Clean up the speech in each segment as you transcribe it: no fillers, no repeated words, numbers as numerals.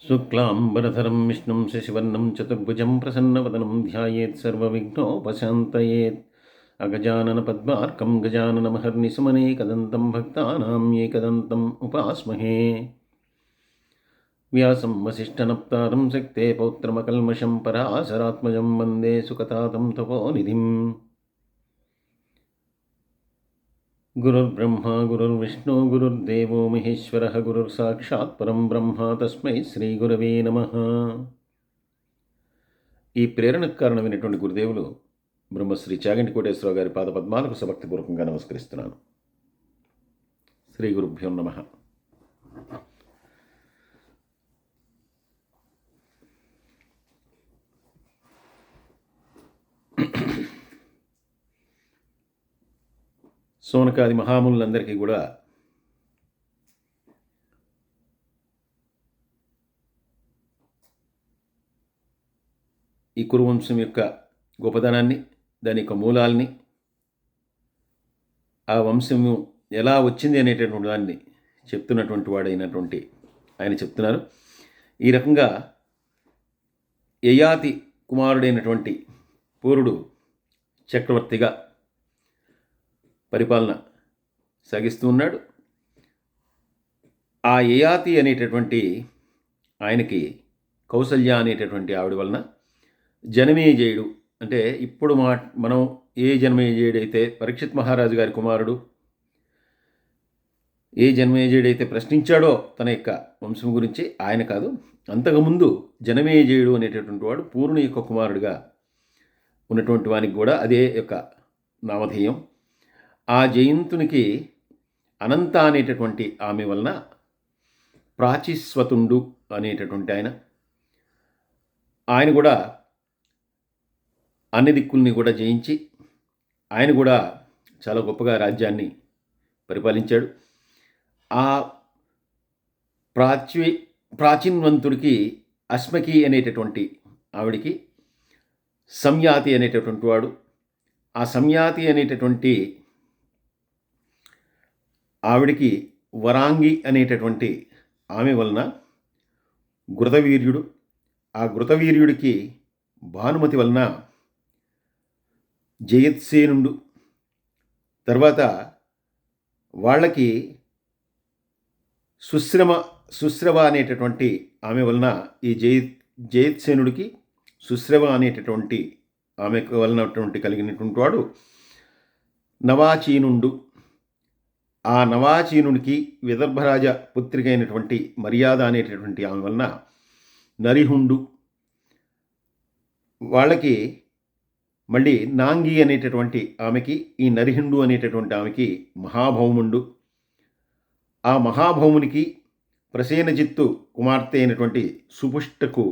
శుక్లాంబరధరం విష్ణుం శశివర్ణం చతుర్భుజం ప్రసన్నవదనం ధ్యాయేత్ సర్వవిఘ్నోపశాంతయేత్ అగజానన పద్మార్కం గజాననమహర్నిశమనేకదంతం భక్తానాం ఏకదంతం ఉపాస్మహే. వ్యాసం వసిష్ఠనప్తారం శక్తే పౌత్రమకల్మషం పరాశరాత్మజం వందే సుకతాతం తపోనిధిం. గురుర్బ్రహ్మ గురుర్విష్ణు గురుర్దేవో మహేశ్వర గురుర్సాక్షాత్ పరం బ్రహ్మ తస్మై శ్రీ గురవే నమః. ఈ ప్రేరణకు కారణమైనటువంటి గురుదేవులు బ్రహ్మశ్రీ చాగంటి కోటేశ్వరరావు గారి పాదపద్మాలకు సభక్తిపూర్వకంగా నమస్కరిస్తున్నాను. శ్రీ గురుభ్యో నమః. సోనకాది మహామునులందరికీ కూడా ఈ కురువంశం యొక్క గొప్పదనాన్ని, దాని యొక్క మూలాల్ని, ఆ వంశము ఎలా వచ్చింది అనేటటువంటి దాన్ని చెప్తున్నటువంటి వాడైనటువంటి ఆయన చెప్తున్నారు. ఈ రకంగా యయాతి కుమారుడైనటువంటి పూరుడు చక్రవర్తిగా పరిపాలన సాగిస్తూ ఉన్నాడు. ఆ యయాతి అనేటటువంటి ఆయనకి కౌసల్య అనేటటువంటి ఆవిడ వలన జనమేజయుడు, అంటే ఇప్పుడు మనం ఏ జనమేజయుడైతే పరీక్షిత్ మహారాజు గారి కుమారుడు, ఏ జనమేజయుడైతే ప్రశ్నించాడో తన యొక్క వంశం గురించి, ఆయన కాదు, అంతకుముందు జనమేజయుడు అనేటటువంటి వాడు పూర్ణుని యొక్క కుమారుడుగా ఉన్నటువంటి వానికి కూడా అదే యొక్క నామధేయం. ఆ జయంతునికి అనంత అనేటటువంటి ఆమె వలన ప్రాచిస్వతుండు అనేటటువంటి ఆయన కూడా అన్ని దిక్కుల్ని కూడా జయించి ఆయన కూడా చాలా గొప్పగా రాజ్యాన్ని పరిపాలించాడు. ఆ ప్రాచీన్వంతుడికి అశ్మకి అనేటటువంటి ఆవిడికి సంయాతి అనేటటువంటి వాడు, ఆ సంయాతి అనేటటువంటి ఆవిడికి వరాంగి అనేటటువంటి ఆమె వలన ఘృతవీర్యుడు, ఆ ఘృతవీర్యుడికి భానుమతి వలన జయత్సేనుడు, తర్వాత వాళ్ళకి సుశ్రవ అనేటటువంటి ఆమె వలన ఈ జయత్సేనుడికి సుశ్రవ అనేటటువంటి ఆమె వలనటువంటి కలిగినటువంటి వాడు నవాచీనుండు. ఆ నవాచీనునికి విదర్భరాజ పుత్రిక అయినటువంటి మర్యాద అనేటటువంటి ఆమె వలన నరిహుండు. వాళ్ళకి మళ్ళీ నాంగి అనేటటువంటి ఆమెకి, ఈ నరిహుండు అనేటటువంటి ఆమెకి మహాభౌముండు. ఆ మహాభౌమునికి ప్రసేనజిత్తు కుమార్తె అయినటువంటి సుపుష్టకు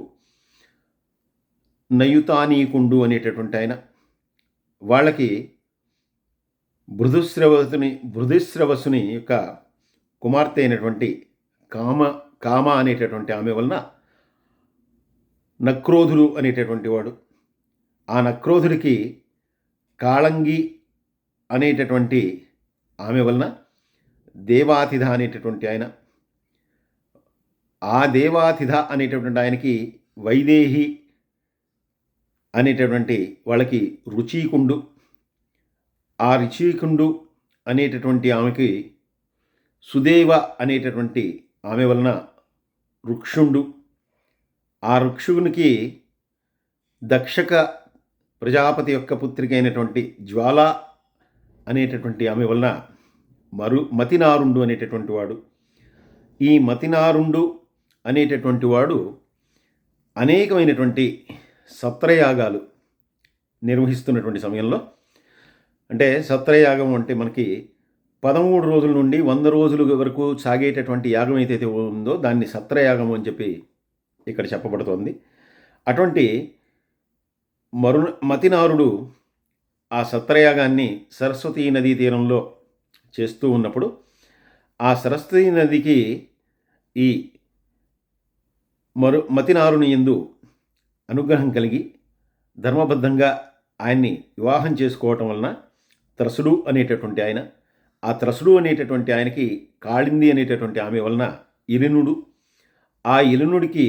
నయుతానీకుండు అనేటటువంటి ఆయన. వాళ్ళకి బృదుశ్రవసుని యొక్క కుమార్తె అయినటువంటి కామ అనేటటువంటి ఆమె వలన నక్రోధుడు అనేటటువంటి వాడు. ఆ నక్రోధుడికి కాళంగి అనేటటువంటి ఆమె వలన దేవాతిథ అనేటటువంటి ఆయన. ఆ దేవాతిథ అనేటటువంటి ఆయనకి వైదేహి అనేటటువంటి వాళ్ళకి రుచీకుండు. ఆ రుచీకుండు అనేటటువంటి ఆమెకి సుదేవ అనేటటువంటి ఆమె వలన రుక్షుండు. ఆ రుక్షునికి దక్షక ప్రజాపతి యొక్క పుత్రిక అయినటువంటి జ్వాల అనేటటువంటి ఆమె వలన మతినారుండు అనేటటువంటి వాడు. ఈ మతినారుండు అనేటటువంటి వాడు అనేకమైనటువంటి సత్రయాగాలు నిర్వహిస్తున్నటువంటి సమయంలో, అంటే సత్రయాగం అంటే మనకి 13 రోజుల నుండి 100 రోజుల వరకు సాగేటటువంటి యాగం ఏదైతే ఉందో దాన్ని సత్రయాగం అని చెప్పి ఇక్కడ చెప్పబడుతోంది. అటువంటి మతినారుడు ఆ సత్రయాగాన్ని సరస్వతీ నదీ తీరంలో చేస్తూ ఉన్నప్పుడు ఆ సరస్వతీ నదికి ఈ మతినారుని యందు అనుగ్రహం కలిగి ధర్మబద్ధంగా ఆయన్ని వివాహం చేసుకోవటం వలన త్రసుడు అనేటటువంటి ఆయన, ఆ త్రసుడు అనేటటువంటి ఆయనకి కాళింది అనేటటువంటి ఆమె వలన ఇరినుడు, ఆ ఇలునుడికి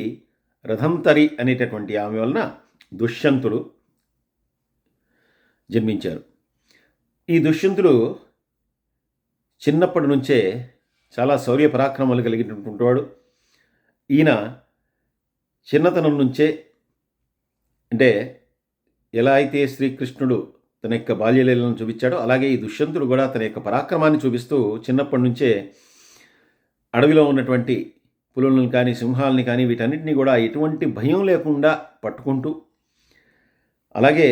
రథంతరి అనేటటువంటి ఆమె వలన దుష్యంతుడు జన్మించారు. ఈ దుష్యంతుడు చిన్నప్పటి నుంచే చాలా శౌర్య పరాక్రమాలు కలిగినటువంటి వాడు. ఈయన చిన్నతనం నుంచే, అంటే ఎలా అయితే శ్రీకృష్ణుడు తన యొక్క బాల్యలీలను చూపించాడో అలాగే ఈ దుష్యంతుడు కూడా తన యొక్క పరాక్రమాన్ని చూపిస్తూ చిన్నప్పటి నుంచే అడవిలో ఉన్నటువంటి పులులను కానీ సింహాలని కానీ వీటన్నిటిని కూడా ఎటువంటి భయం లేకుండా పట్టుకుంటూ, అలాగే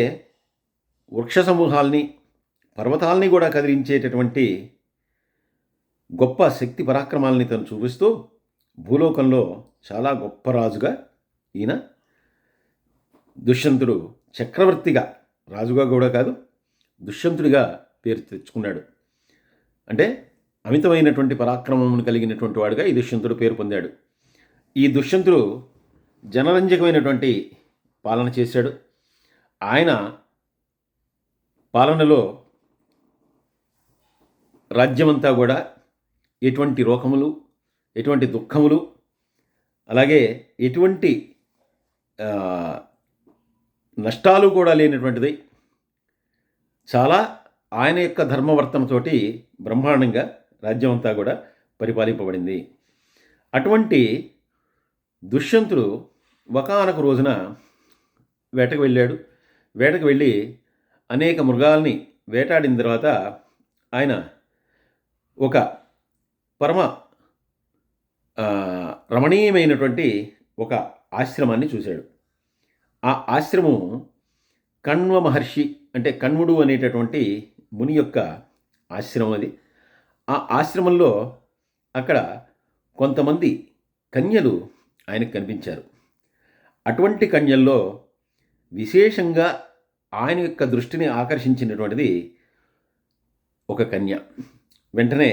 వృక్ష సమూహాల్ని పర్వతాలని కూడా కదిలించేటటువంటి గొప్ప శక్తి పరాక్రమాలని తను చూపిస్తూ భూలోకంలో చాలా గొప్ప రాజుగా ఈయన దుష్యంతుడు చక్రవర్తిగా, రాజుగా కూడా కాదు దుష్యంతుడిగా పేరు తెచ్చుకున్నాడు. అంటే అమితమైనటువంటి పరాక్రమం కలిగినటువంటి వాడుగా ఈ దుష్యంతుడు పేరు పొందాడు. ఈ దుష్యంతుడు జనరంజకమైనటువంటి పాలన చేశాడు. ఆయన పాలనలో రాజ్యమంతా కూడా ఎటువంటి రోగములు, ఎటువంటి దుఃఖములు, అలాగే ఎటువంటి నష్టాలు కూడా లేనటువంటిది. చాలా ఆయన యొక్క ధర్మవర్తనతోటి బ్రహ్మాండంగా రాజ్యం అంతా కూడా పరిపాలింపబడింది. అటువంటి దుష్యంతుడు ఒకానొక రోజున వేటకు వెళ్ళాడు. వేటకు వెళ్ళి అనేక మృగాల్ని వేటాడిన తర్వాత ఆయన ఒక పరమ రమణీయమైనటువంటి ఒక ఆశ్రమాన్ని చూశాడు. ఆ ఆశ్రమం కణ్వ మహర్షి, అంటే కణ్వుడు అనేటటువంటి ముని యొక్క ఆశ్రమం అది. ఆ ఆశ్రమంలో అక్కడ కొంతమంది కన్యలు ఆయనకు కనిపించారు. అటువంటి కన్యల్లో విశేషంగా ఆయన యొక్క దృష్టిని ఆకర్షించినటువంటిది ఒక కన్య. వెంటనే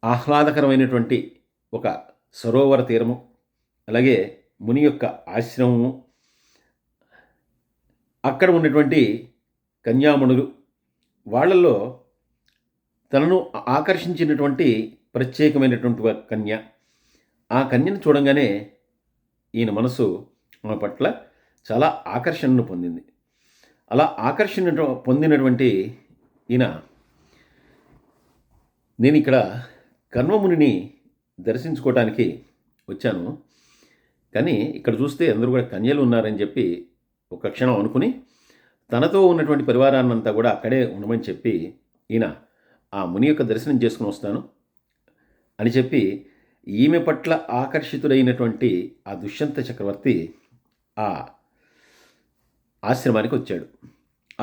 ఆహ్లాదకరమైనటువంటి ఒక సరోవర తీరము, అలాగే ముని యొక్క ఆశ్రమము, అక్కడ ఉన్నటువంటి కన్యామణులు, వాళ్ళల్లో తనను ఆకర్షించినటువంటి ప్రత్యేకమైనటువంటి కన్య. ఆ కన్యను చూడంగానే ఈయన మనసు ఆమె పట్ల చాలా ఆకర్షణను పొందింది. అలా ఆకర్షణ పొందినటువంటి ఈయన, నేను ఇక్కడ కణ్వమునిని దర్శించుకోవటానికి వచ్చాను, కానీ ఇక్కడ చూస్తే అందరూ కూడా కన్యలు ఉన్నారని చెప్పి ఒక క్షణం అనుకుని తనతో ఉన్నటువంటి పరివారాన్నంతా కూడా అక్కడే ఉండమని చెప్పి ఈయన ఆ ముని యొక్క దర్శనం చేసుకుని వస్తాను అని చెప్పి ఈమె పట్ల ఆకర్షితుడైనటువంటి ఆ దుష్యంత చక్రవర్తి ఆ ఆశ్రమానికి వచ్చాడు.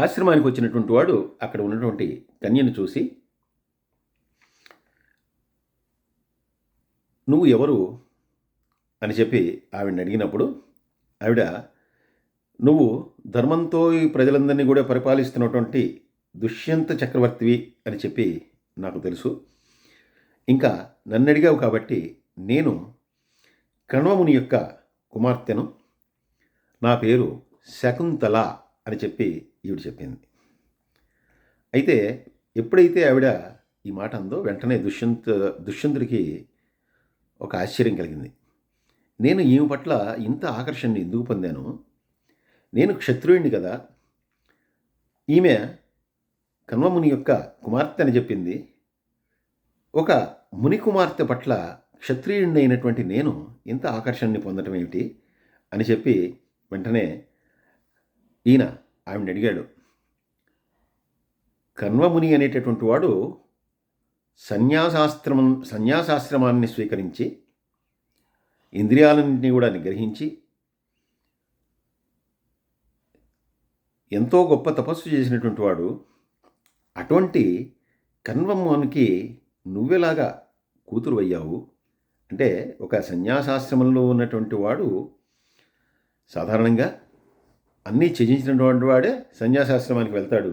ఆశ్రమానికి వచ్చినటువంటి వాడు అక్కడ ఉన్నటువంటి కన్యను చూసి, నువ్వు ఎవరు అని చెప్పి ఆవిడని అడిగినప్పుడు ఆవిడ, నువ్వు ధర్మంతో ఈ ప్రజలందరినీ కూడా పరిపాలిస్తున్నటువంటి దుష్యంత చక్రవర్తివి అని చెప్పి నాకు తెలుసు. ఇంకా నన్ను అడిగావు కాబట్టి నేను కణ్వముని యొక్క కుమార్తెను, నా పేరు శకుంతల అని చెప్పి ఈవిడ చెప్పింది. అయితే ఎప్పుడైతే ఆవిడ ఈ మాట అందో వెంటనే దుష్యంతుడికి ఒక ఆశ్చర్యం కలిగింది. నేను ఈమె పట్ల ఇంత ఆకర్షణని ఎందుకు పొందాను? నేను క్షత్రియుడిని కదా, ఈమె కణ్వముని యొక్క కుమార్తె అని చెప్పింది. ఒక ముని కుమార్తె పట్ల క్షత్రియుడిని అయినటువంటి నేను ఇంత ఆకర్షణని పొందటం ఏమిటి అని చెప్పి వెంటనే ఈయన ఆవిడని అడిగాడు. కణ్వముని అనేటటువంటి వాడు సన్యాసాశ్రమాన్ని స్వీకరించి ఇంద్రియాలన్నింటినీ కూడా నిగ్రహించి ఎంతో గొప్ప తపస్సు చేసినటువంటి వాడు. అటువంటి కణ్వమునికి నువ్వెలాగా కూతురు అయ్యావు? అంటే ఒక సన్యాసాశ్రమంలో ఉన్నటువంటి వాడు సాధారణంగా అన్నీ త్యజించినటువంటి వాడే సన్యాసాశ్రమానికి వెళ్తాడు.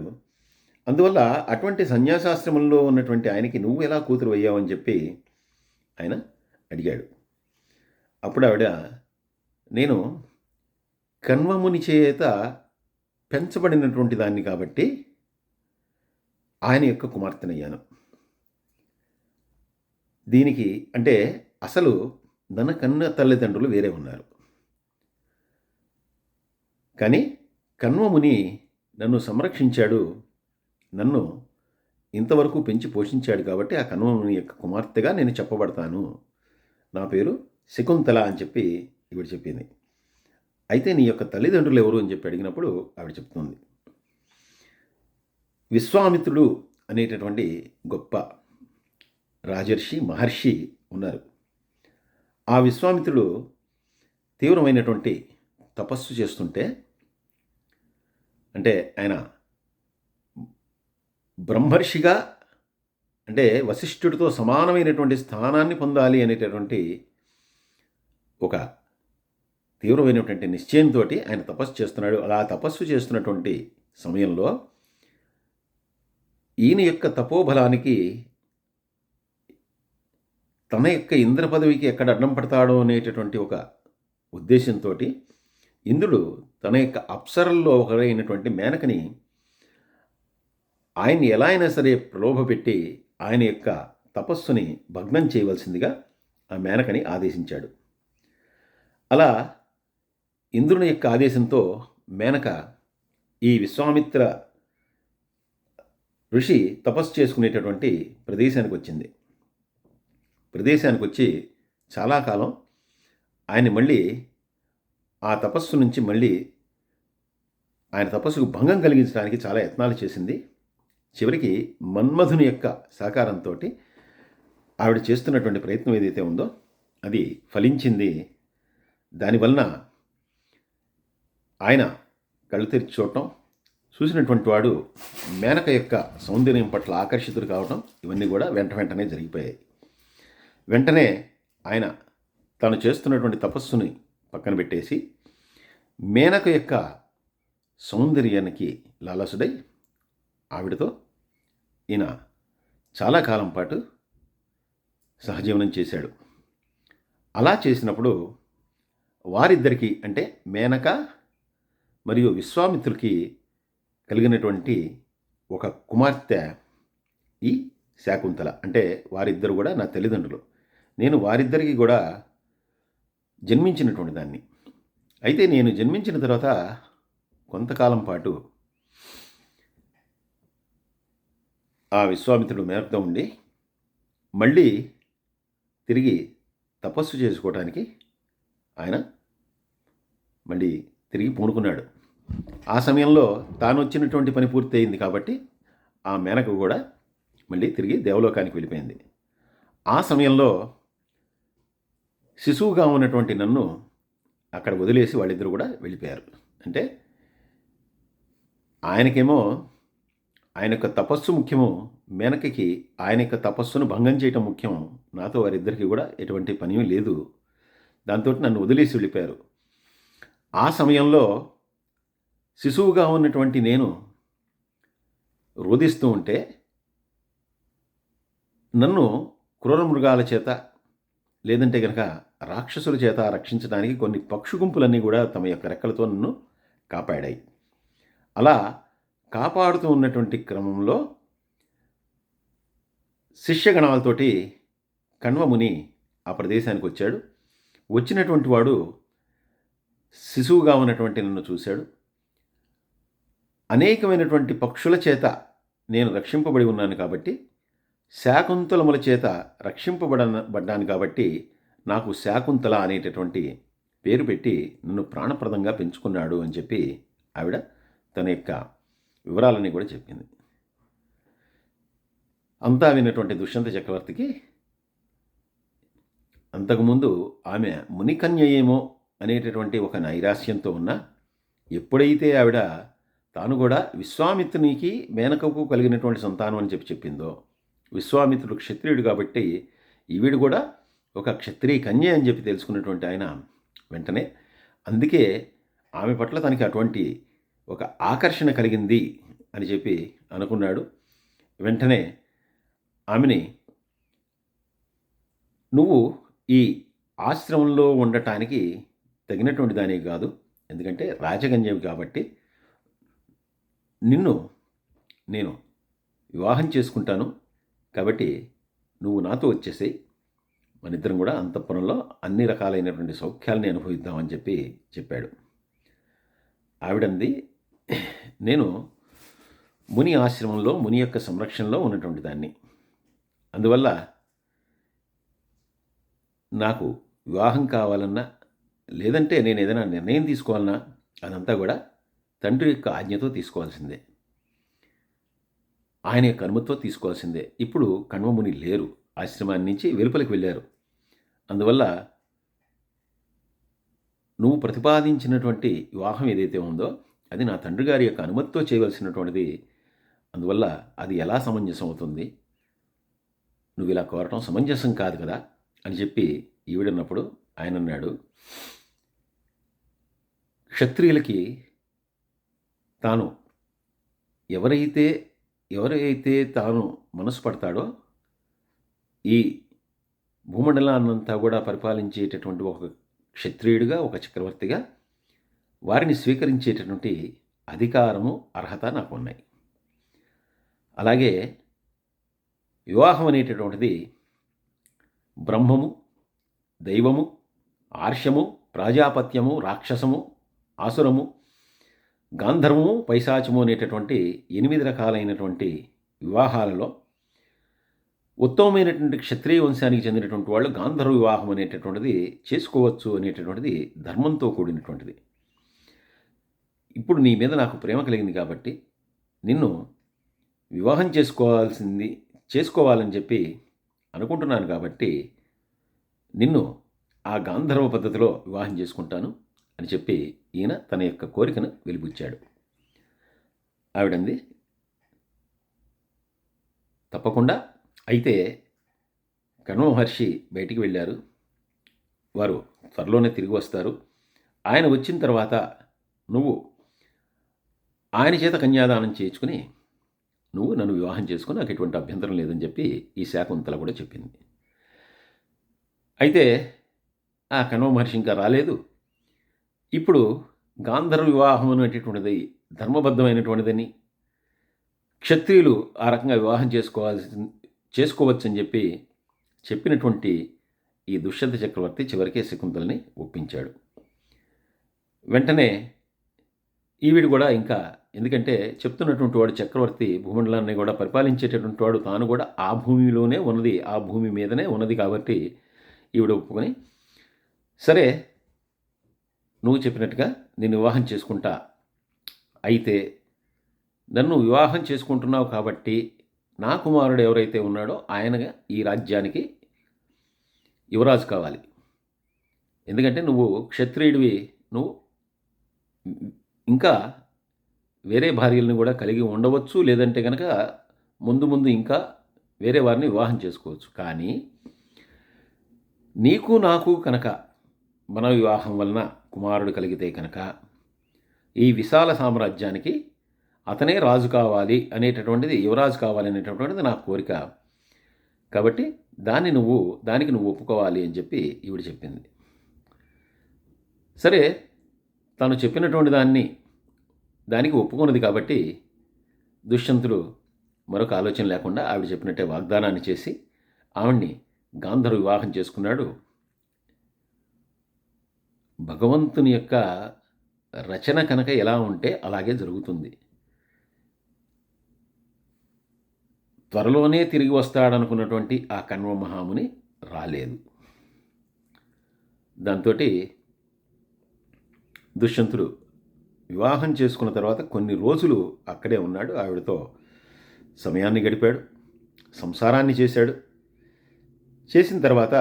అందువల్ల అటువంటి సన్యాసాశ్రమంలో ఉన్నటువంటి ఆయనకి నువ్వు ఎలా కూతురు అయ్యావని చెప్పి ఆయన అడిగాడు. అప్పుడు ఆవిడ, నేను కణ్వముని చేత పెంచబడినటువంటి దాన్ని కాబట్టి ఆయన యొక్క కుమార్తెనయ్యాను. దీనికి అంటే అసలు తన కన్న తల్లిదండ్రులు వేరే ఉన్నారు. కానీ కణ్వముని నన్ను సంరక్షించాడు, నన్ను ఇంతవరకు పెంచి పోషించాడు కాబట్టి ఆ కణ్వముని యొక్క కుమార్తెగా నేను చెప్పబడతాను. నా పేరు శకుంతల అని చెప్పి ఈవిడ చెప్పింది. అయితే నీ యొక్క తల్లిదండ్రులు ఎవరు అని చెప్పి అడిగినప్పుడు ఆవిడ చెప్తుంది, విశ్వామిత్రుడు అనేటటువంటి గొప్ప రాజర్షి మహర్షి ఉన్నారు. ఆ విశ్వామిత్రుడు తీవ్రమైనటువంటి తపస్సు చేస్తుంటే, అంటే ఆయన బ్రహ్మర్షిగా, అంటే వశిష్ఠుడితో సమానమైనటువంటి స్థానాన్ని పొందాలి అనేటటువంటి ఒక తీవ్రమైనటువంటి నిశ్చయంతో ఆయన తపస్సు చేస్తున్నాడు. అలా తపస్సు చేస్తున్నటువంటి సమయంలో ఈయన యొక్క తపోబలానికి, తన యొక్క ఇంద్ర పదవికి ఎక్కడ అడ్డం పడతాడో అనేటటువంటి ఒక ఉద్దేశంతో ఇంద్రుడు తన యొక్క అప్సరల్లో ఒకరైనటువంటి మేనకని ఆయన్ని ఎలా అయినా సరే ప్రలోభపెట్టి ఆయన యొక్క తపస్సుని భగ్నం చేయవలసిందిగా ఆ మేనకని ఆదేశించాడు. అలా ఇంద్రుని యొక్క ఆదేశంతో మేనక ఈ విశ్వామిత్ర ఋషి తపస్సు చేసుకునేటటువంటి ప్రదేశానికి వచ్చింది. ప్రదేశానికి వచ్చి చాలా కాలం ఆయన మళ్ళీ ఆ తపస్సు నుంచి మళ్ళీ ఆయన తపస్సుకు భంగం కలిగించడానికి చాలా యత్నాలు చేసింది. చివరికి మన్మధుని యొక్క సహకారంతో ఆవిడ చేస్తున్నటువంటి ప్రయత్నం ఏదైతే ఉందో అది ఫలించింది. దానివలన ఆయన కళ్ళు తెరిచి చూడటం, చూసినటువంటి వాడు మేనక యొక్క సౌందర్యం పట్ల ఆకర్షితుడు కావటం, ఇవన్నీ కూడా వెంటనే జరిగిపోయాయి. వెంటనే ఆయన తాను చేస్తున్నటువంటి తపస్సుని పక్కన పెట్టేసి మేనక యొక్క సౌందర్యానికి లాలసుడై ఆవిడతో ఈయన చాలా కాలం పాటు సహజీవనం చేశాడు. అలా చేసినప్పుడు వారిద్దరికీ, అంటే మేనక మరియు విశ్వామిత్రుడికి కలిగినటువంటి ఒక కుమార్తె ఈ శాకుంతల. అంటే వారిద్దరు కూడా నా తల్లిదండ్రులు. నేను వారిద్దరికీ కూడా జన్మించినటువంటి దాన్ని. అయితే నేను జన్మించిన తర్వాత కొంతకాలం పాటు ఆ విశ్వామిత్రుడు మేనకతో ఉండి మళ్ళీ తిరిగి తపస్సు చేసుకోవడానికి ఆయన మళ్ళీ తిరిగి పూనుకున్నాడు. ఆ సమయంలో తాను వచ్చినటువంటి పని పూర్తి అయింది కాబట్టి ఆ మేనక కూడా మళ్ళీ తిరిగి దేవలోకానికి వెళ్ళిపోయింది. ఆ సమయంలో శిశువుగా ఉన్నటువంటి నన్ను అక్కడ వదిలేసి వాళ్ళిద్దరూ కూడా వెళ్ళిపోయారు. అంటే ఆయనకేమో ఆయన యొక్క తపస్సు ముఖ్యము, మేనకకి ఆయన యొక్క తపస్సును భంగం చేయటం ముఖ్యం. నాతో వారిద్దరికీ కూడా ఎటువంటి పని లేదు. దాంతో నన్ను వదిలేసి వెళ్ళిపోయారు. ఆ సమయంలో శిశువుగా ఉన్నటువంటి నేను రోదిస్తూ ఉంటే నన్ను క్రూర మృగాల చేత, లేదంటే కనుక రాక్షసుల చేత రక్షించడానికి కొన్ని పక్షు గుంపులన్నీ కూడా తమ యొక్క రెక్కలతో నన్ను కాపాడాయి. అలా కాపాడుతూ ఉన్నటువంటి క్రమంలో శిష్యగణాలతోటి కణ్వముని ఆ ప్రదేశానికి వచ్చాడు. వచ్చినటువంటి వాడు శిశువుగా ఉన్నటువంటి నన్ను చూశాడు. అనేకమైనటువంటి పక్షుల చేత నేను రక్షింపబడి ఉన్నాను కాబట్టి, శాకుంతలముల చేత రక్షింపబడ్డాను కాబట్టి నాకు శాకుంతల అనేటటువంటి పేరు పెట్టి నన్ను ప్రాణప్రదంగా పెంచుకున్నాడు అని చెప్పి ఆవిడ తన యొక్క వివరాలన్నీ కూడా చెప్పింది. అంతా విన్నటువంటి దుష్యంత చక్రవర్తికి అంతకుముందు ఆమె మునికన్య ఏమో అనేటటువంటి ఒక నైరాశ్యంతో ఉన్న, ఎప్పుడైతే ఆవిడ తాను కూడా విశ్వామిత్రునికి మేనకకు కలిగినటువంటి సంతానం అని చెప్పిందో, విశ్వామిత్రుడు క్షత్రియుడు కాబట్టి ఈవిడ కూడా ఒక క్షత్రియ కన్య అని చెప్పి తెలుసుకున్నటువంటి ఆయన వెంటనే, అందుకే ఆమె పట్ల తనకి అటువంటి ఒక ఆకర్షణ కలిగింది అని చెప్పి అనుకున్నాడు. వెంటనే ఆమెని, నువ్వు ఈ ఆశ్రమంలో ఉండటానికి తగినటువంటి దానివి కాదు, ఎందుకంటే రాజకన్యవి కాబట్టి నిన్ను నేను వివాహం చేసుకుంటాను, కాబట్టి నువ్వు నాతో వచ్చేసేయి, మనిద్దరం కూడా అంతఃపురంలో అన్ని రకాలైనటువంటి సౌఖ్యాలని అనుభవిద్దామని చెప్పాడు. ఆవిడంది, నేను ముని ఆశ్రమంలో ముని యొక్క సంరక్షణలో ఉన్నటువంటి దాన్ని, అందువల్ల నాకు వివాహం కావాలన్నా లేదంటే నేను ఏదైనా నిర్ణయం తీసుకోవాలన్నా అదంతా కూడా తండ్రి యొక్క ఆజ్ఞతో తీసుకోవాల్సిందే, ఆయన యొక్క అనుమతితో తీసుకోవాల్సిందే. ఇప్పుడు కణ్వముని లేరు, ఆశ్రమాన్ని నుంచి వెలుపలికి వెళ్ళారు. అందువల్ల నువ్వు ప్రతిపాదించినటువంటి వివాహం ఏదైతే ఉందో అది నా తండ్రి గారి యొక్క అనుమతితో చేయవలసినటువంటిది. అందువల్ల అది ఎలా సమంజసం అవుతుంది, నువ్వు ఇలా కోరటం సమంజసం కాదు కదా అని చెప్పి ఈవిడన్నప్పుడు ఆయన అన్నాడు, క్షత్రియులకి తాను ఎవరైతే తాను మనసు పడతాడో ఈ భూమండలాన్నంతా కూడా పరిపాలించేటటువంటి ఒక క్షత్రియుడిగా, ఒక చక్రవర్తిగా వారిని స్వీకరించేటటువంటి అధికారము, అర్హత నాకు ఉన్నాయి. అలాగే వివాహం అనేటటువంటిది బ్రహ్మము, దైవము, ఆర్షము, ప్రాజాపత్యము, రాక్షసము, ఆసురము, గాంధర్వము, పైశాచము అనేటటువంటి 8 రకాలైనటువంటి వివాహాలలో ఉత్తమమైనటువంటి క్షత్రియ వంశానికి చెందినటువంటి వాళ్ళు గాంధర్వ వివాహం అనేటటువంటిది చేసుకోవచ్చు అనేటటువంటిది ధర్మంతో కూడినటువంటిది. ఇప్పుడు నీ మీద నాకు ప్రేమ కలిగింది కాబట్టి నిన్ను వివాహం చేసుకోవాలని చెప్పి అనుకుంటున్నాను కాబట్టి నిన్ను ఆ గాంధర్వ పద్ధతిలో వివాహం చేసుకుంటాను అని చెప్పి ఈయన తన యొక్క కోరికను వెలిబుచ్చాడు. ఆవిడంది, తప్పకుండా. అయితే కణ్వ మహర్షి బయటికి వెళ్ళారు, వారు త్వరలోనే తిరిగి వస్తారు. ఆయన వచ్చిన తర్వాత నువ్వు ఆయన చేత కన్యాదానం చేయించుకుని నువ్వు నన్ను వివాహం చేసుకుని నాకు ఎటువంటి అభ్యంతరం లేదని చెప్పి ఈ శాకుంతల కూడా చెప్పింది. అయితే ఆ కణ్వ మహర్షి ఇంకా రాలేదు. ఇప్పుడు గాంధర్వ వివాహం అనేటటువంటిది ధర్మబద్ధమైనటువంటిదని, క్షత్రియులు ఆ రకంగా వివాహం చేసుకోవచ్చని చెప్పి చెప్పినటువంటి ఈ దుష్యంత చక్రవర్తి చివరికే శకుంతలని ఒప్పించాడు. వెంటనే ఈవిడ కూడా ఇంకా, ఎందుకంటే చెప్తున్నటువంటి వాడు చక్రవర్తి భూమండలాన్ని కూడా పరిపాలించేటటువంటి వాడు, తాను కూడా ఆ భూమిలోనే ఉన్నది, ఆ భూమి మీదనే ఉన్నది కాబట్టి ఈవిడ ఒప్పుకొని, సరే నువ్వు చెప్పినట్టుగా నేను వివాహం చేసుకుంటా, అయితే నన్ను వివాహం చేసుకుంటున్నావు కాబట్టి నా కుమారుడు ఎవరైతే ఉన్నాడో ఆయనగా ఈ రాజ్యానికి యువరాజు కావాలి. ఎందుకంటే నువ్వు క్షత్రియుడివి, నువ్వు ఇంకా వేరే భార్యలను కూడా కలిగి ఉండవచ్చు, లేదంటే కనుక ముందు ఇంకా వేరే వారిని వివాహం చేసుకోవచ్చు. కానీ నీకు నాకు కనుక మన వివాహం వలన కుమారుడు కలిగితే కనుక ఈ విశాల సామ్రాజ్యానికి అతనే రాజు కావాలి అనేటటువంటిది, యువరాజు కావాలి అనేటటువంటిది నా కోరిక. కాబట్టి దానికి నువ్వు ఒప్పుకోవాలి అని చెప్పి ఈవిడ చెప్పింది. సరే, తను చెప్పినటువంటి దానికి ఒప్పుకున్నది కాబట్టి దుష్యంతుడు మరొక ఆలోచన లేకుండా ఆవిడ చెప్పినట్టే వాగ్దానాన్ని చేసి ఆవిడ్ని గాంధర్వ వివాహం చేసుకున్నాడు. భగవంతుని యొక్క రచన కనుక ఎలా ఉంటే అలాగే జరుగుతుంది. త్వరలోనే తిరిగి వస్తాడనుకున్నటువంటి ఆ కణ్వ మహాముని రాలేదు. దాంతో దుష్యంతుడు వివాహం చేసుకున్న తర్వాత కొన్ని రోజులు అక్కడే ఉన్నాడు, ఆవిడతో సమయాన్ని గడిపాడు, సంసారాన్ని చేశాడు. చేసిన తర్వాత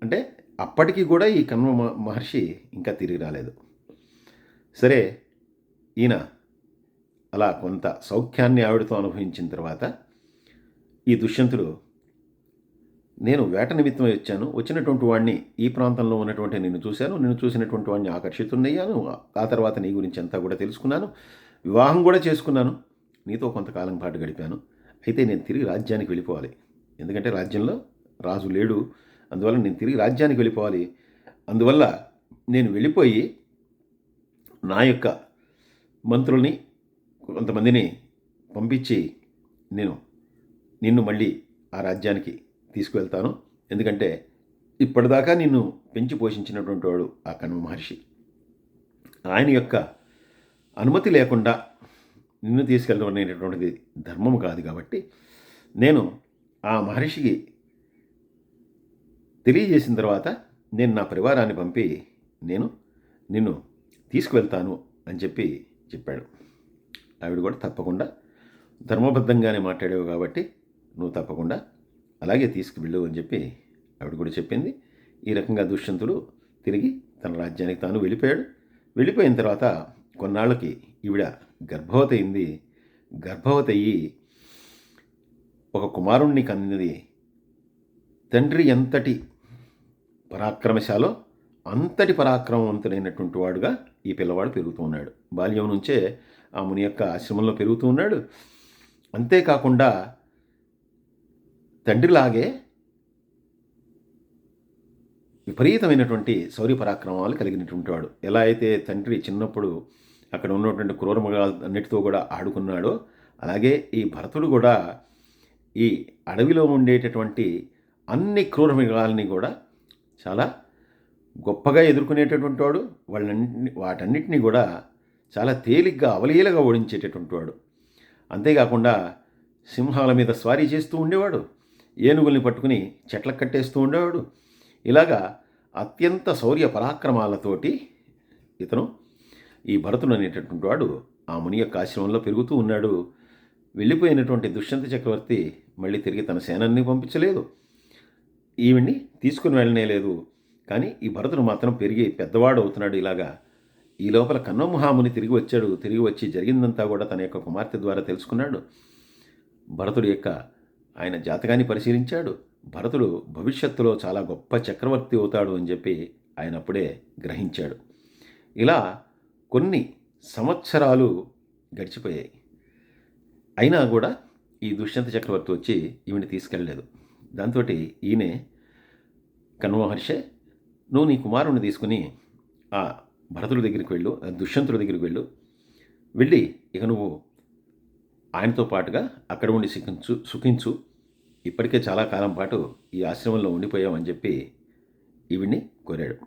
అంటే అప్పటికి కూడా ఈ కణ్వ మహర్షి ఇంకా తిరిగి రాలేదు. సరే, ఈయన అలా కొంత సౌఖ్యాన్ని ఆవిడతో అనుభవించిన తర్వాత ఈ దుష్యంతుడు, నేను వేట నిమిత్తమై వచ్చాను, వచ్చినటువంటి వాడిని ఈ ప్రాంతంలో ఉన్నటువంటి నిన్ను చూసినటువంటి వాడిని ఆకర్షితున్నయ్యాను, ఆ తర్వాత నీ గురించి అంతా కూడా తెలుసుకున్నాను, వివాహం కూడా చేసుకున్నాను, నీతో కొంతకాలం పాటు గడిపాను. అయితే నేను తిరిగి రాజ్యానికి వెళ్ళిపోవాలి, ఎందుకంటే రాజ్యంలో రాజు లేడు, అందువల్ల నేను తిరిగి రాజ్యానికి వెళ్ళిపోవాలి. అందువల్ల నేను వెళ్ళిపోయి నా యొక్క మంత్రుల్ని కొంతమందిని పంపించి నిన్ను మళ్ళీ ఆ రాజ్యానికి తీసుకువెళ్తాను. ఎందుకంటే ఇప్పటిదాకా నిన్ను పెంచి పోషించినటువంటి వాడు ఆ కణ్వ మహర్షి. ఆయన యొక్క అనుమతి లేకుండా నిన్ను తీసుకెళ్ళడం అనేటటువంటిది ధర్మం కాదు. కాబట్టి నేను ఆ మహర్షికి తెలియజేసిన తర్వాత నేను నా పరివారాన్ని పంపి నేను నిన్ను తీసుకువెళ్తాను అని చెప్పాడు. ఆవిడ కూడా తప్పకుండా ధర్మబద్ధంగానే మాట్లాడావు కాబట్టి నువ్వు తప్పకుండా అలాగే తీసుకువెళ్ళు అని చెప్పి ఆవిడ కూడా చెప్పింది. ఈ రకంగా దుష్యంతుడు తిరిగి తన రాజ్యానికి తాను వెళ్ళిపోయాడు. వెళ్ళిపోయిన తర్వాత కొన్నాళ్ళకి ఈవిడ గర్భవతి అయింది. గర్భవతి అయ్యి ఒక కుమారుణ్ణి కన్నది. తండ్రి ఎంతటి పరాక్రమశాలో అంతటి పరాక్రమవంతుడైనటువంటి వాడుగా ఈ పిల్లవాడు పెరుగుతూ ఉన్నాడు. బాల్యం నుంచే ఆ ముని యొక్క ఆశ్రమంలో పెరుగుతూ ఉన్నాడు. అంతేకాకుండా తండ్రిలాగే విపరీతమైనటువంటి శౌర్య పరాక్రమాలు కలిగినటువంటి వాడు. ఎలా అయితే తండ్రి చిన్నప్పుడు అక్కడ ఉన్నటువంటి క్రూరమృగాలన్నిటితో కూడా ఆడుకున్నాడో, అలాగే ఈ భరతుడు కూడా ఈ అడవిలో ఉండేటటువంటి అన్ని క్రూరమృగాలని కూడా చాలా గొప్పగా ఎదుర్కొనేటటువంటి వాడు. వాటన్నిటినీ కూడా చాలా తేలిగ్గా అవలీలగా ఓడించేటటువంటి వాడు. అంతేకాకుండా సింహాల మీద స్వారీ చేస్తూ ఉండేవాడు. ఏనుగుల్ని పట్టుకుని చెట్లకు కట్టేస్తూ ఉండేవాడు. ఇలాగా అత్యంత శౌర్య పరాక్రమాలతోటి ఇతను ఈ భరతుడు అనేటటువంటి వాడు ఆ ముని యొక్క ఆశ్రమంలో పెరుగుతూ ఉన్నాడు. వెళ్ళిపోయినటువంటి దుష్యంత చక్రవర్తి మళ్ళీ తిరిగి తన సేనాన్ని పంపించలేదు, ఈవిడ్ని తీసుకుని వెళ్ళనే లేదు. కానీ ఈ భరతుడు మాత్రం పెరిగి పెద్దవాడు అవుతున్నాడు. ఇలాగా ఈ లోపల కణ్వ మహాముని తిరిగి వచ్చాడు. తిరిగి వచ్చి జరిగిందంతా కూడా తన యొక్క కుమార్తె ద్వారా తెలుసుకున్నాడు. భరతుడి యొక్క ఆయన జాతకాన్ని పరిశీలించాడు. భరతుడు భవిష్యత్తులో చాలా గొప్ప చక్రవర్తి అవుతాడు అని చెప్పి ఆయన అప్పుడే గ్రహించాడు. ఇలా కొన్ని సంవత్సరాలు గడిచిపోయాయి. అయినా కూడా ఈ దుష్యంత చక్రవర్తి వచ్చి ఈవిని తీసుకెళ్ళలేదు. దాంతో ఈయనే కణ్వ మహర్షి, నువ్వు నీ కుమారుని తీసుకుని ఆ భరతుడి దగ్గరికి వెళ్ళు, దుష్యంతుడి దగ్గరికి వెళ్ళి ఇక నువ్వు ఆయనతో పాటుగా అక్కడ ఉండి సుఖించు. ఇప్పటికే చాలా కాలం పాటు ఈ ఆశ్రమంలో ఉండిపోయామని చెప్పి ఈవిడ్ని కోరాడు.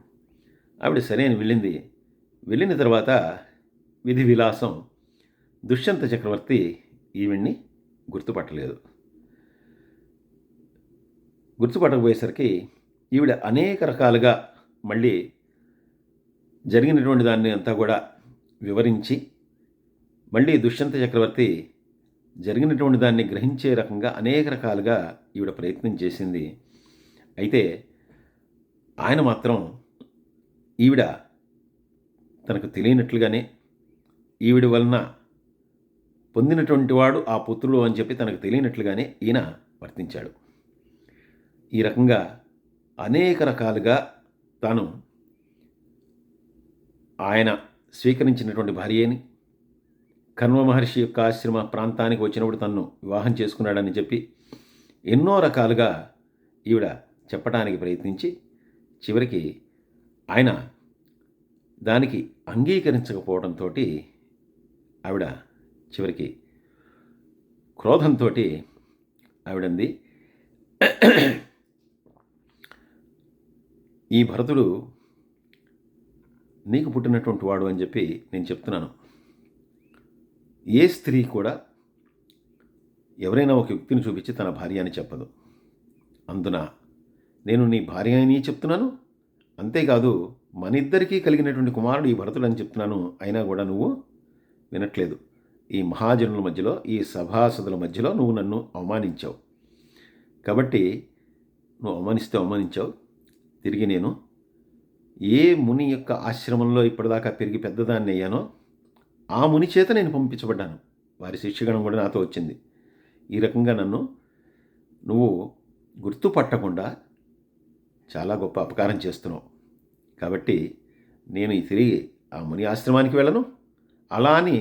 ఆవిడ సరే అని వెళ్ళింది. వెళ్ళిన తర్వాత విధి విలాసం దుష్యంత చక్రవర్తి ఈవిడ్ని గుర్తుపట్టలేదు. గుర్తుపట్టకపోయేసరికి ఈవిడ అనేక రకాలుగా మళ్ళీ జరిగినటువంటి దాన్ని అంతా కూడా వివరించి మళ్ళీ దుష్యంత చక్రవర్తి జరిగినటువంటి దాన్ని గ్రహించే రకంగా అనేక రకాలుగా ఈవిడ ప్రయత్నం చేసింది. అయితే ఆయన మాత్రం ఈవిడ తనకు తెలియనట్లుగానే ఈవిడ వలన పొందినటువంటి వాడు ఆ పుత్రుడు అని చెప్పి తనకు తెలియనట్లుగానే ఈయన వర్తించాడు. ఈ రకంగా అనేక రకాలుగా తాను ఆయన స్వీకరించినటువంటి భార్యని కణ్వ మహర్షి యొక్క ఆశ్రమ ప్రాంతానికి వచ్చినప్పుడు తన్ను వివాహం చేసుకున్నాడని చెప్పి ఎన్నో రకాలుగా ఈవిడ చెప్పడానికి ప్రయత్నించి చివరికి ఆయన దానికి అంగీకరించకపోవడంతో ఆవిడ చివరికి క్రోధంతో ఆవిడంది, ఈ భరతుడు నీకు పుట్టినటువంటి వాడు అని చెప్పి నేను చెప్తున్నాను. ఏ స్త్రీ కూడా ఎవరైనా ఒక వ్యక్తిని చూపించి తన భార్య అని చెప్పదు. అందున నేను నీ భార్య అని చెప్తున్నాను. అంతేకాదు మన ఇద్దరికీ కలిగినటువంటి కుమారుడు ఈ భరతుడు అని చెప్తున్నాను. అయినా కూడా నువ్వు వినట్లేదు. ఈ మహాజనుల మధ్యలో, ఈ సభాసదుల మధ్యలో నువ్వు నన్ను అవమానించావు. కాబట్టి నువ్వు అవమానించావు. తిరిగి నేను ఏ ముని యొక్క ఆశ్రమంలో ఇప్పటిదాకా పెరిగి పెద్దదాన్ని అయ్యానో ఆ ముని చేత నేను పంపించబడ్డాను. వారి శిష్యగణం కూడా నాతో వచ్చింది. ఈ రకంగా నన్ను నువ్వు గుర్తుపట్టకుండా చాలా గొప్ప అపకారం చేస్తున్నావు. కాబట్టి నేను తిరిగి ఆ ముని ఆశ్రమానికి వెళ్ళను. అలా అని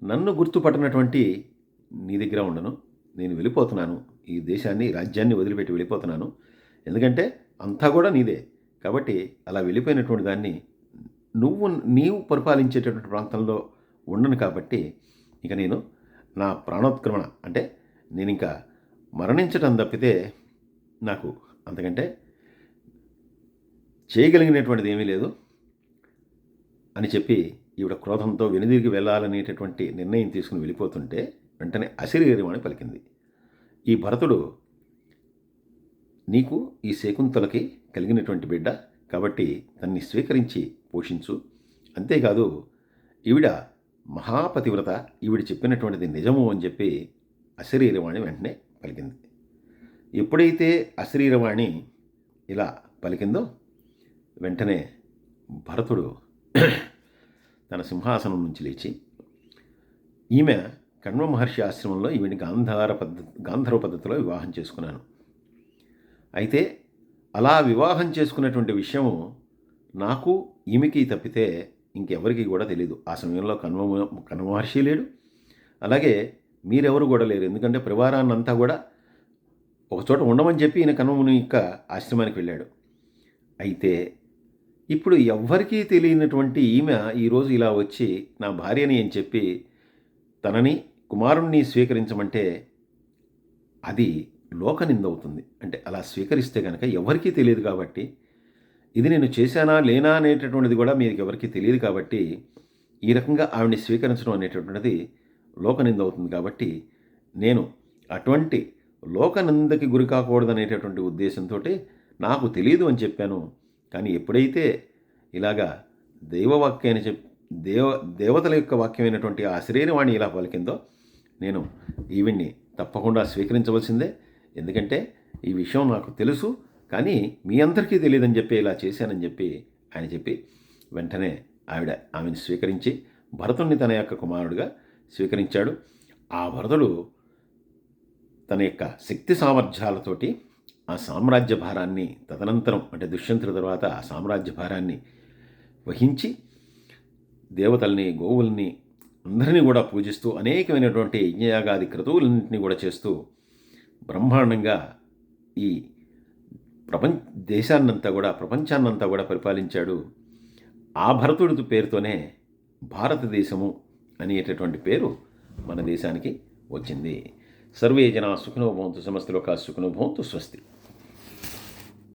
నన్ను గుర్తుపట్టినటువంటి నీ దగ్గర ఉండను. నేను వెళ్ళిపోతున్నాను. ఈ దేశాన్ని, రాజ్యాన్ని వదిలిపెట్టి వెళ్ళిపోతున్నాను. ఎందుకంటే అంతా కూడా నీదే. కాబట్టి అలా వెళ్ళిపోయినటువంటి దాన్ని నీవు పరిపాలించేటటువంటి ప్రాంతంలో ఉండను. కాబట్టి ఇక నేను నా ప్రాణోత్క్రమణ అంటే నేను ఇంకా మరణించడం తప్పితే నాకు అంతకంటే చేయగలిగినటువంటిది ఏమీ లేదు అని చెప్పి ఈవిడ క్రోధంతో వెనుదిరిగి వెళ్ళాలనేటటువంటి నిర్ణయం తీసుకుని వెళ్ళిపోతుంటే వెంటనే అశరీరవాణి పలికింది. ఈ భరతుడు నీకు ఈ శకుంతలకి కలిగినటువంటి బిడ్డ కాబట్టి తన్ని స్వీకరించి పోషించు. అంతేకాదు ఈవిడ మహాపతివ్రత, ఈవిడ చెప్పినటువంటిది నిజము అని చెప్పి అశరీరవాణి వెంటనే పలికింది. ఎప్పుడైతే అశరీరవాణి ఇలా పలికిందో వెంటనే భరతుడు తన సింహాసనం నుంచి లేచి, ఈమె కణ్వ మహర్షి ఆశ్రమంలో ఈవిని గాంధర్వ పద్ధతిలో వివాహం చేసుకున్నాను. అయితే అలా వివాహం చేసుకున్నటువంటి విషయము నాకు ఈమెకి తప్పితే ఇంకెవరికి కూడా తెలియదు. ఆ సమయంలో కణ్వ మహర్షి లేడు, అలాగే మీరెవరు కూడా లేరు. ఎందుకంటే పరివారాన్నంతా కూడా ఒకచోట ఉండమని చెప్పి ఈయన కణ్వముని యొక్క ఆశ్రమానికి వెళ్ళాడు. అయితే ఇప్పుడు ఎవ్వరికీ తెలియనటువంటి ఈమె ఈరోజు ఇలా వచ్చి నా భార్యని అని చెప్పి తనని కుమారుణ్ణి స్వీకరించమంటే అది లోకనిందవుతుంది. అంటే అలా స్వీకరిస్తే కనుక ఎవరికీ తెలియదు కాబట్టి, ఇది నేను చేశానా లేనా అనేటటువంటిది కూడా మీకు ఎవరికీ తెలియదు కాబట్టి ఈ రకంగా ఆవిడ్ని స్వీకరించడం అనేటటువంటిది లోకనిందవుతుంది. కాబట్టి నేను అటువంటి లోకనిందకి గురి కాకూడదనేటటువంటి ఉద్దేశంతో నాకు తెలియదు అని చెప్పాను. కానీ ఎప్పుడైతే ఇలాగా దైవవాక్యాన్ని దేవతల యొక్క వాక్యమైనటువంటి ఆ శరీరవాణి ఇలా పలికిందో నేను ఈవిడ్ని తప్పకుండా స్వీకరించవలసిందే. ఎందుకంటే ఈ విషయం నాకు తెలుసు, కానీ మీ అందరికీ తెలియదని చెప్పి ఇలా చేశానని చెప్పి ఆయన చెప్పి వెంటనే ఆమెను స్వీకరించి భరతుణ్ణి తన యొక్క కుమారుడిగా స్వీకరించాడు. ఆ భరతుడు తన యొక్క శక్తి సామర్థ్యాలతోటి ఆ సామ్రాజ్య భారాన్ని తదనంతరం అంటే దుష్యంతుడి తర్వాత ఆ సామ్రాజ్య భారాన్ని వహించి దేవతల్ని, గోవుల్ని అందరినీ కూడా పూజిస్తూ అనేకమైనటువంటి యజ్ఞయాగాది క్రతువులన్నింటినీ కూడా చేస్తూ బ్రహ్మాండంగా ఈ ప్రపంచాన్నంతా కూడా పరిపాలించాడు. ఆ భరతుడి పేరుతోనే భారతదేశము అనేటటువంటి పేరు మన దేశానికి వచ్చింది. సర్వే జనా సుఖినో భవంతు, సమస్త లోకా సుఖినో భవంతు. స్వస్తి.